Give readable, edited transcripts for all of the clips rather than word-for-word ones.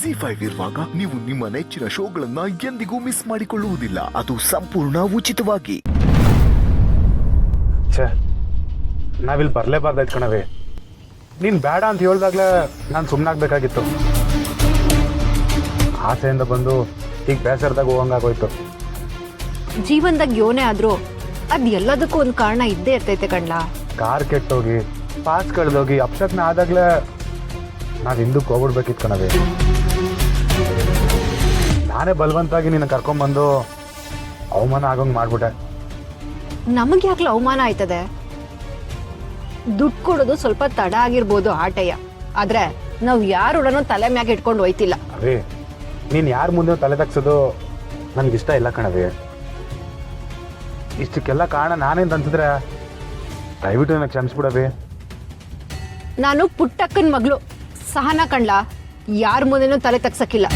ಜಿ5 ಇರುವಾಗ ನೀವು ನಿಮ್ಮ ನೆಚ್ಚಿನ ಶೋಗಳನ್ನ ಎಂದಿಗೂ ಮಿಸ್ ಮಾಡಿಕೊಳ್ಳುವುದಿಲ್ಲ. ಅದು ಸಂಪೂರ್ಣ ಉಚಿತವಾಗಿ. ನಾವಿಲ್ಲಿ ಬರ್ಲೇಬಾರ್ದಾಯ್ತು ಕಣವೇ. ನೀನ್ ಬೇಡ ಅಂತ ಹೇಳ್ದಾಗ್ಲೇ ನಾನು ಸುಮ್ಮನಾಗ್ಬೇಕಾಗಿತ್ತು. ಆಸೆಯಿಂದ ಬಂದು ಈಗ ಬೇಸರದಾಗ ಹೋಗಂಗಾಗೋಯ್ತು. ಜೀವನದಾಗ ಯೋನೇ ಆದ್ರೂ ಅದ್ ಎಲ್ಲದಕ್ಕೂ ಒಂದು ಕಾರಣ ಇದ್ದೇ ಇರ್ತೈತೆ ಕಣ್ಲಾ. ಕಾರ್ ಕೆಟ್ಟೋಗಿ ಪಾಸ್ ಕಳೆದೋಗಿ ಅಪ್ಶಕ್ನ ಆದಾಗ್ಲೇ ನಾವ್ ಹಿಂದಕ್ಕೆ ಹೋಗ್ಬಿಡ್ಬೇಕಿತ್ತು ಕಣವೇ. ನಾನೇ ಬಲವಂತಾಗಿ ನಿನ್ನ ಕರ್ಕೊಂಡ್ಬಂದು ಅವಮಾನ ಆಗೋಂಗ್ ಮಾಡ್ಬಿಟ್ಟೆ. ನಮಗೆ ಯಾಕ್ಲ ಅವಮಾನ ಆಯ್ತದೆ? ದುಡ್ಡು ಕೊಡೋದು ಸ್ವಲ್ಪ ತಡ ಆಗಿರ್ಬೋದು ಆಟಯ್ಯ, ಆದ್ರೆ ನಾವ್ ಯಾರೊಡನೂ ತಲೆ ಮ್ಯಾಗ ಇಟ್ಕೊಂಡು ಹೋಯ್ತಿಲ್ಲ. ಅವೇ ನೀನ್ ಯಾರ ಮುಂದೆ ತಲೆ ತಗ್ಸೋದು ನನ್ಗಿಷ್ಟ ಇಲ್ಲ ಕಣವೇ. ಇಷ್ಟಕ್ಕೆಲ್ಲ ಕಾರಣ ನಾನೇಂತ ಅನ್ಸಿದ್ರೆ ದಯವಿಟ್ಟು ನನಗೆ ಕ್ಷಮಿಸ್ಬಿಡವೇ. ನಾನು ಪುಟ್ಟಕ್ಕನ ಮಗಳು ಸಹನ ಕಣ್ಲಾ, ಯಾರ ಮುಂದೆನೂ ತಲೆ ತಗ್ಸಕ್ಕಿಲ್ಲ.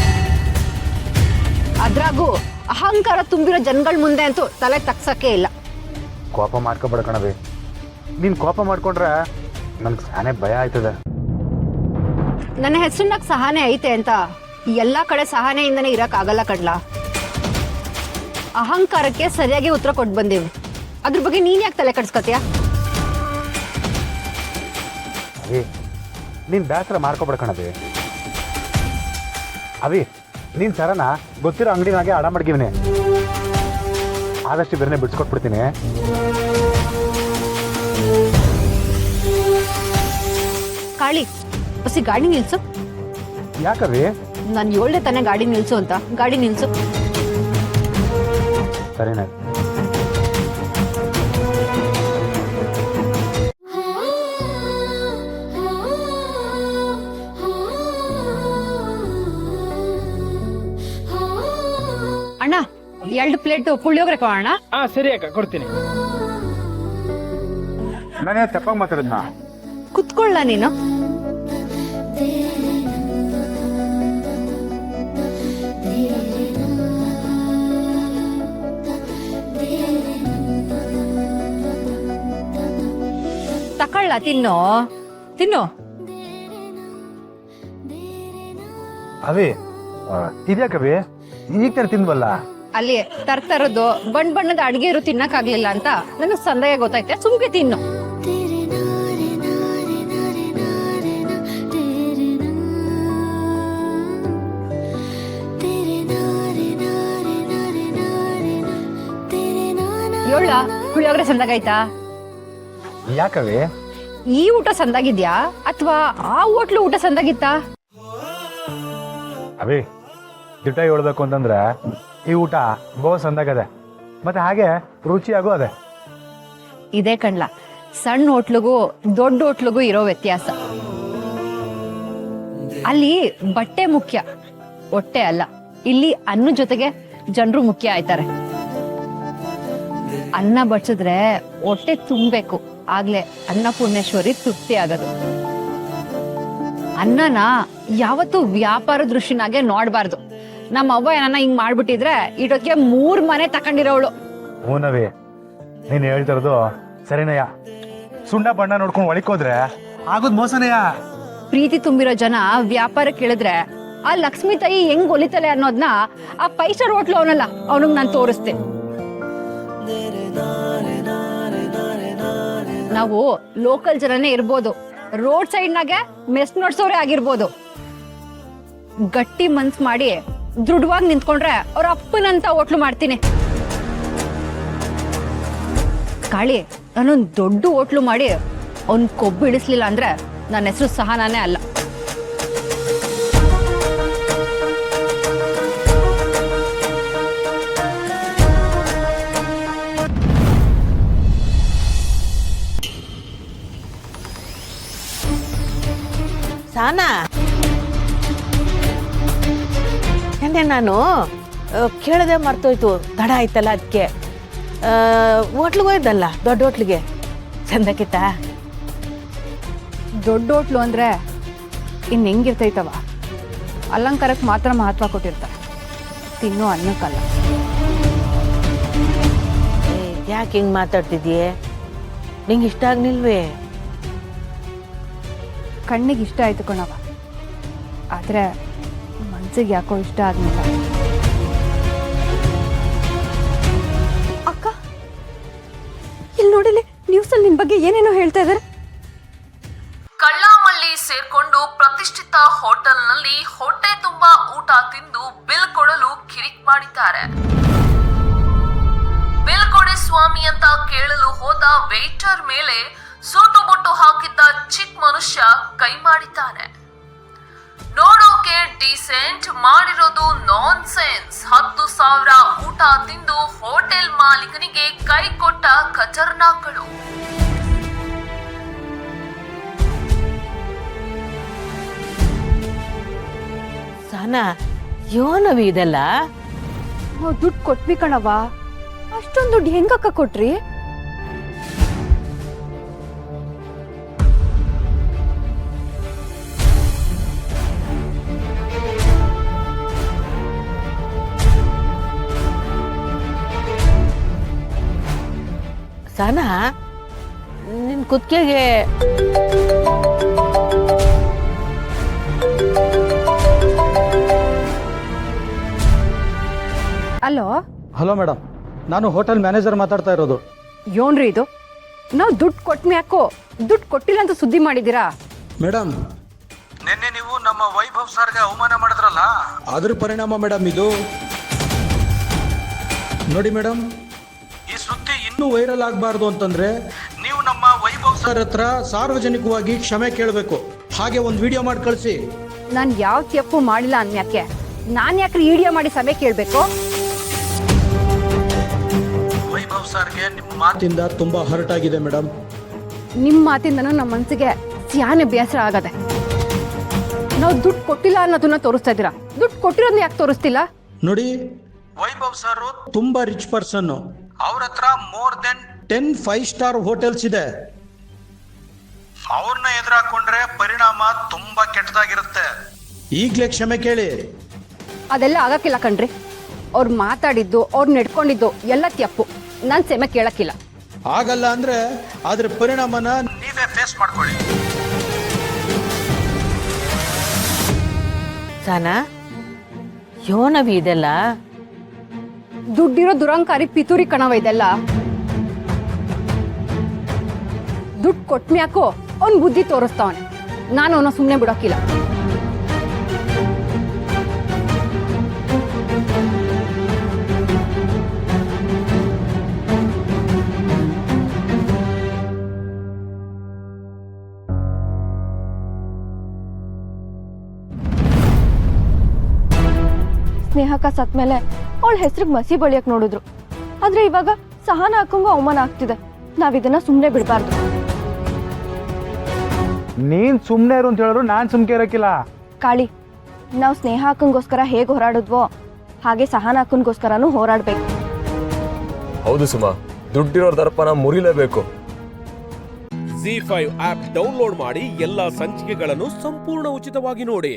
ಅದ್ರಾಗೂ ಅಹಂಕಾರ ತುಂಬಿರೋ ಜನಗಳ ಮುಂದೆ ಅಂತೂ ತಲೆ ತಗ್ಸಕ್ಕೆ ಇಲ್ಲ. ಕೋಪ ಮಾಡ್ಕೊಬೇಡ ಕಣವೇ. ನೀನ್ ಕೋಪ ಮಾಡ್ಕೊಂಡ್ರೆ ನನ್ಗೆ ಸಾನೇ ಭಯ ಆಯ್ತದೆ. ನನ್ನ ಹೆಸರಿನಾಗ ಸಹನೆ ಐತೆ ಅಂತ ಎಲ್ಲಾ ಕಡೆ ಸಹನೆಯಿಂದನೇ ಇರಕ್ ಆಗಲ್ಲ ಕಣ್ಲಾ. ಅಹಂಕಾರಕ್ಕೆ ಸರಿಯಾಗಿ ಉತ್ತರ ಕೊಟ್ಟು ಬಂದೇವಿ. ಅದ್ರ ಬಗ್ಗೆ ನೀನ್ ಯಾಕೆ ತಲೆ ಕಡ್ಸ್ಕೊತೀಯ? ಅವಿ ನೀನ್ ಬೇಸರ ಮಾಡ್ಕೊಬೇಡ ಕಣವೇ. ಅವಿ ನೀನ್ ಸರನ ಗೊತ್ತಿರೋ ಅಂಗಡಿನಾಗೆ ಅಡ ಮಡ್ಗಿವ್ನಿ. ಆದಷ್ಟು ಬೇರೆ ಬಿಡ್ಸ್ಕೊಟ್ಬಿಡ್ತೀನಿ. ಕಾಳಿ ಬಸ್ಸಿ ಗಾಡಿ ನಿಲ್ಸು. ಯಾಕವಿ? ನಾನು ಹೇಳ್ದೆ ತಾನೇ ಗಾಡಿ ನಿಲ್ಸು ಅಂತ. ಗಾಡಿ ನಿಲ್ಸು. ಸರಿನಾ? ಅಣ್ಣ 2 ಪ್ಲೇಟ್ ಪುಳಿಯೋಗರೆ ಕೊಡೋಣ. ಸರಿ ಅಕ್ಕ, ಕೊಡ್ತೀನಿ. ನಾನೇ ತಪ್ಪಾಗಿ ಮಾತಾಡಿದ್ನಾ? ಕುತ್ಕೊಳ್ಳ ನೀನು. ತಕೊಳ್ಳ, ತಿನ್ನು ತಿನ್ನು. ಅವಿ ಇದ್ಯಾಕವಿ ಈಗ ತರ ತಿನ್ವಲ್ಲ? ಅಲ್ಲಿ ತರ್ತರದ್ದು ಬಣ್ಣ ಬಣ್ಣದ ಅಡ್ಗೆ ಇರು ತಿನ್ನಕ್ಕಾಗ್ಲಿಲ್ಲ ಅಂತ ನನಗ್ ಸಂದೇಹ ಗೊತ್ತೈತೆ. ಸುಮ್ಕೆ ತಿನ್ನು. ಏಳ ಪುಳಿಯೋಗರೆ ಸಂದಾಗಾಯ್ತಾ? ಯಾಕವಿ? ಈ ಊಟ ಸಂದಾಗಿದ್ಯಾ ಅಥವಾ ಆ ಹೋಟ್ಲು ಊಟ ಸಂದಾಗಿತ್ತಾ? ಅವಿ ದಿಟ ಹೇಳ್ಬೇಕು ಅಂತಂದ್ರೆ ಈ ಊಟ ಬಹು ಸಂದಾಗದೆ, ಮತ್ತೆ ಹಾಗೆ ರುಚಿಯಾಗೂ ಅದೇ. ಇದೇ ಕಣ್ಲ ಸಣ್ಣ ಹೋಟ್ಲಿಗೂ ದೊಡ್ಡ ಹೋಟ್ಲಿಗೂ ಇರೋ ವ್ಯತ್ಯಾಸ. ಅಲ್ಲಿ ಬಟ್ಟೆ ಮುಖ್ಯ, ಹೊಟ್ಟೆ ಅಲ್ಲ. ಇಲ್ಲಿ ಅನ್ನ ಜೊತೆಗೆ ಜನರು ಮುಖ್ಯ ಆಯ್ತಾರೆ. ಅನ್ನ ಬಡ್ಸಿದ್ರೆ ಹೊಟ್ಟೆ ತುಂಬಬೇಕು, ಆಗ್ಲೇ ಅನ್ನಪೂರ್ಣೇಶ್ವರಿ ತೃಪ್ತಿ ಆಗೋದು. ಅನ್ನನ ಯಾವತ್ತೂ ವ್ಯಾಪಾರ ದೃಷ್ಟಿನಾಗೆ ನೋಡ್ಬಾರ್ದು. ನಮ್ಮ ಅವ್ವ ಏನನ್ನ ಹಿಂಗ್ ಮಾಡ್ಬಿಟ್ಟಿದ್ರೆ ಇಟೊತ್ತಿಗೆ 3 ಮನೆ ತಕೊಂಡಿರೋವಳು. ಹೂನವಿ ನೀನ್ ಹೇಳ್ತಿರೋದು ಸರಿನಯ್ಯ. ಸುಣ್ಣ ಬಣ್ಣ ನೋಡ್ಕೊಂಡು ಒಳಿಕೋದ್ರೆ ಆಗೋದ್ ಮೋಸನಯ್ಯ. ಪ್ರೀತಿ ತುಂಬಿರೋ ಜನ ವ್ಯಾಪಾರ ಕೇಳಿದ್ರೆ ಆ ಲಕ್ಷ್ಮೀ ತಾಯಿ ಹೆಂಗ್ ಒಲಿತಲೆ ಅನ್ನೋದ್ನ ಆ 5 ಸ್ಟಾರ್ ಹೋಟ್ಲು ಅವನಲ್ಲ ಅವನಿಗೆ ನಾನು ತೋರಿಸ್ತೇನೆ. ನಾವು ಲೋಕಲ್ ಜನನೇ ಇರ್ಬೋದು, ರೋಡ್ ಸೈಡ್ನಾಗೆ ಮೆಸ್ ನೋಡ್ಸೋರೆ ಆಗಿರ್ಬೋದು, ಗಟ್ಟಿ ಮನ್ಸ್ ಮಾಡಿ ದೃಢವಾಗಿ ನಿಂತ್ಕೊಂಡ್ರೆ ಅವ್ರ ಅಪ್ಪನಂತ ಹೋಟ್ಲು ಮಾಡ್ತೀನಿ. ಕಾಳಿ ನಾನೊಂದ್ ದೊಡ್ಡ ಹೋಟ್ಲು ಮಾಡಿ ಅವ್ನ್ ಕೊಬ್ಬು ಇಳಿಸ್ಲಿಲ್ಲ ಅಂದ್ರೆ ನನ್ನ ಹೆಸರು ಸಹನಾನೇ ಅಲ್ಲ. ಸಾನಾ, ನಾನು ಕೇಳದೆ ಮರ್ತೋಯ್ತು, ತಡ ಆಯ್ತಲ್ಲ ಅದಕ್ಕೆ. ಹೋಟ್ಲಿಗೆ ಹೋಯ್ದಲ್ಲ, ದೊಡ್ಡ ಹೋಟ್ಲಿಗೆ ಚಂದಕ್ಕಿತ್ತ? ದೊಡ್ಡ ಹೋಟ್ಲು ಅಂದ್ರೆ ಇನ್ ಹೆಂಗಿರ್ತೈತವ? ಅಲಂಕಾರಕ್ಕೆ ಮಾತ್ರ ಮಹತ್ವ ಕೊಟ್ಟಿರ್ತಾರೆ, ತಿನ್ನೋ ಅನ್ನಕ್ಕಲ್ಲ. ಯಾಕೆ ಹಿಂಗೆ ಮಾತಾಡ್ತಿದ್ಯೆ? ನಿಂಗೆ ಇಷ್ಟ ಆಗ್ನಿಲ್ವೇ? ಕಣ್ಣಿಗೆ ಇಷ್ಟ ಆಯ್ತು ಕಣವ, ಆದ್ರೆ ಮನ್ಸಿಗೆ ಯಾಕೋ ಇಷ್ಟ ಆಗ್ಲಿಲ್ಲ. ಅಕ್ಕ ಇಲ್ಲಿ ನೋಡಿಲಿ, ನ್ಯೂಸಲ್ಲಿ ನಿನ್ ಬಗ್ಗೆ ಏನೇನೋ ಹೇಳ್ತಾ ಇದಾರೆ. ಕಳ್ಳಾಮಳ್ಳಿ ಸೇರ್ಕೊಂಡು ಪ್ರತಿಷ್ಠಿತ ಹೋಟೆಲ್ನಲ್ಲಿ ಹೊಟ್ಟೆ ತುಂಬಾ ಊಟ ತಿಂದು ಬಿಲ್ ಕೊಡಲು ಕಿರಿಕ್ ಮಾಡಿದ್ದಾರೆ. ಬಿಲ್ ಕೊಡಿ ಸ್ವಾಮಿ ಅಂತ ಕೇಳಲು ಹೋದ ವೇಟರ್ ಮೇಲೆ ಸೂಟು ಬೊಟ್ಟು ಹಾಕಿದ್ದ ಚಿಕ್ಕ ಮನುಷ್ಯ ಕೈ ಮಾಡಿದ್ದಾನೆ. ನೋಡೋಕೆ ಡೀಸೆಂಟ್, ಮಾಡಿರೋದು ನಾನ್ ಸೆನ್ಸ್. 10,000 ಊಟ ತಿಂದು ಹೋಟೆಲ್ ಮಾಲೀಕನಿಗೆ ಕೈ ಕೊಟ್ಟ ಖತರ್ನಾಕ್ಗಳು. ಸಹನಾ, ಯೋನವಿ ಇದೆಲ್ಲ? ನಾವು ದುಡ್ಡು ಕೊಟ್ವಿ ಕಣವ. ಅಷ್ಟೊಂದು ದುಡ್ಡು ಹೆಂಗಕ್ಕ ಕೊಟ್ರಿ? ಸಹನಾ, ನಿನ್ ಕುತ್ತಿಗೆಗೆ ಅಲೋ, ಹಲೋ ಮೇಡಮ್, ನಾನು ಹೋಟೆಲ್ ಮ್ಯಾನೇಜರ್ ಮಾತಾಡ್ತಾ ಇರೋದು. ಯೋನ್ರಿ ಇದು? ನಾವು ದುಡ್ಡು ಕೊಟ್ಮೆ ಯಾಕೋ, ದುಡ್ಡು ಕೊಟ್ಟಿಲ್ಲ ಅಂತ ಸುದ್ದಿ ಮಾಡಿದ್ದೀರಾ? ಮೇಡಮ್, ನಿನ್ನೆ ನೀವು ನಮ್ಮ ವೈಭವ್ ಸರ್ಗೆ ಅವಮಾನ ಮಾಡಿದ್ರಲ್ಲ, ಅದ್ರ ಪರಿಣಾಮ ಮೇಡಮ್ ಇದು. ನೋಡಿ ಮೇಡಮ್, ಈ ಸುದ್ದಿ ಇನ್ನೂ ವೈರಲ್ ಆಗಬಾರ್ದು ಅಂತಂದ್ರೆ ನೀವು ನಮ್ಮ ವೈಭವ್ ಸರ್ ಹತ್ರ ಸಾರ್ವಜನಿಕವಾಗಿ ಕ್ಷಮೆ ಕೇಳಬೇಕು. ಹಾಗೆ ಒಂದು ವಿಡಿಯೋ ಮಾಡಿ ಕಳಿಸಿ. ನಾನು ಯಾವ ತಪ್ಪು ಮಾಡಿಲ್ಲ ಅನ್ಯಾಕೆ ನಾನು ಯಾಕ್ರಿ ವಿಡಿಯೋ ಮಾಡಿ ಸಭೆ ಕೇಳಬೇಕು? ವೈಭವ್ ಸರ್ಗೆ ನಿಮ್ಮ ಮಾತಿಂದ ತುಂಬಾ ಹರ್ಟ್ ಆಗಿದೆ ಮೇಡಮ್. ನಿಮ್ಮ ಮಾತಿಂದನೂ ನಮ್ಮ ಮನಸ್ಸಿಗೆ ಸ್ಯಾನೆ ಬೇಸರ ಆಗದೆ. ನಾವು ದುಡ್ಡು ಕೊಟ್ಟಿಲ್ಲ ಅನ್ನೋದನ್ನ ತೋರಿಸ್ತಾ ಇದ್ದೀರಾ, ದುಡ್ಡು ಕೊಟ್ಟಿರೋದನ್ನ ಯಾಕೆ ತೋರಿಸ್ತಿಲ್ಲ? ನೋಡಿ, ವೈಭವ್ ಸರ್ ತುಂಬಾ ರಿಚ್ ಪರ್ಸನ್. ಅವ್ರ ಹತ್ರ ಮೋರ್ ದೆನ್ 10 5-star ಹೋಟೆಲ್ಸ್ ಇದೆ. ಅವ್ರನ್ನ ಎದುರಾಕೊಂಡ್ರೆ ಪರಿಣಾಮ ತುಂಬಾ ಕೆಟ್ಟದಾಗಿರುತ್ತೆ. ಈಗಲೇ ಕ್ಷಮೆ ಕೇಳಿ. ಅದೆಲ್ಲ ಆಗಕ್ಕಿಲ್ಲ ಕಣ್ರಿ. ಅವ್ರು ಮಾತಾಡಿದ್ದು, ಅವ್ರು ನಡ್ಕೊಂಡಿದ್ದು ಎಲ್ಲ ತಪ್ಪು. ನಾನು ಕ್ಷಮೆ ಕೇಳಕ್ಕಿಲ್ಲ. ಆಗಲ್ಲ ಅಂದ್ರೆ ಅದ್ರ ಪರಿಣಾಮನ ನೀವೇ ಫೇಸ್ ಮಾಡ್ಕೊಳ್ಳಿ. ಸಹನಾ, ಯೋನವಿ ಇದೆಲ್ಲ? ದುಡ್ಡಿರೋ ದುರಂಕಾರಿ ಪಿತೂರಿ ಕಣವ ಇದೆಲ್ಲ. ದುಡ್ಡು ಕೊಟ್ಮ್ಯಾಕೋ ಅವ್ನ್ ಬುದ್ಧಿ ತೋರಿಸ್ತಾವನೆ. ನಾನು ಅವನ ಸುಮ್ಮನೆ ಬಿಡೋಕಿಲ್ಲ. ಸ್ನೇಹಕ್ಕ ಸತ್ಮೇಲೆ ಅವಳ ಹೆಸರಿಗೆ ಮಸಿ ಬಳಿಯಕ್ ನೋಡಿದ್ರು. ಆದ್ರೆ ಇವಾಗ ಸಹನ ಅಕ್ಕಂಗೂ ಅವಮಾನ ಆಗ್ತಿದೆ. ನಾವಿದನ್ನ ಸುಮ್ಮನೆ ಬಿಡಬಾರ್ದು. ನೀನ್ ಸುಮ್ಮನೆ ಇರು ಅಂತ ಹೇಳಿದ್ರು ನಾನು ಸುಮ್ಕೆ ಇರಕ್ಕಿಲ್ಲ. ಕಾಳಿ, ನಾವು ಸ್ನೇಹ ಅಕ್ಕಂಗೋಸ್ಕರ ಹೇಗೆ ಹೋರಾಡಿದ್ವೋ ಹಾಗೆ ಸಹನ ಅಕ್ಕನ್ಗೋಸ್ಕರನೂ ಹೋರಾಡ್ಬೇಕು. ಹೌದು ಸುಮಾ, ದುಡ್ಡಿರೋ ದರ್ಪನ ಮುರಿಲೇಬೇಕು. ZEE5 ಆಪ್ ಡೌನ್ಲೋಡ್ ಮಾಡಿ ಎಲ್ಲಾ ಸಂಚಿಕೆಗಳನ್ನು ಸಂಪೂರ್ಣ ಉಚಿತವಾಗಿ ನೋಡಿ.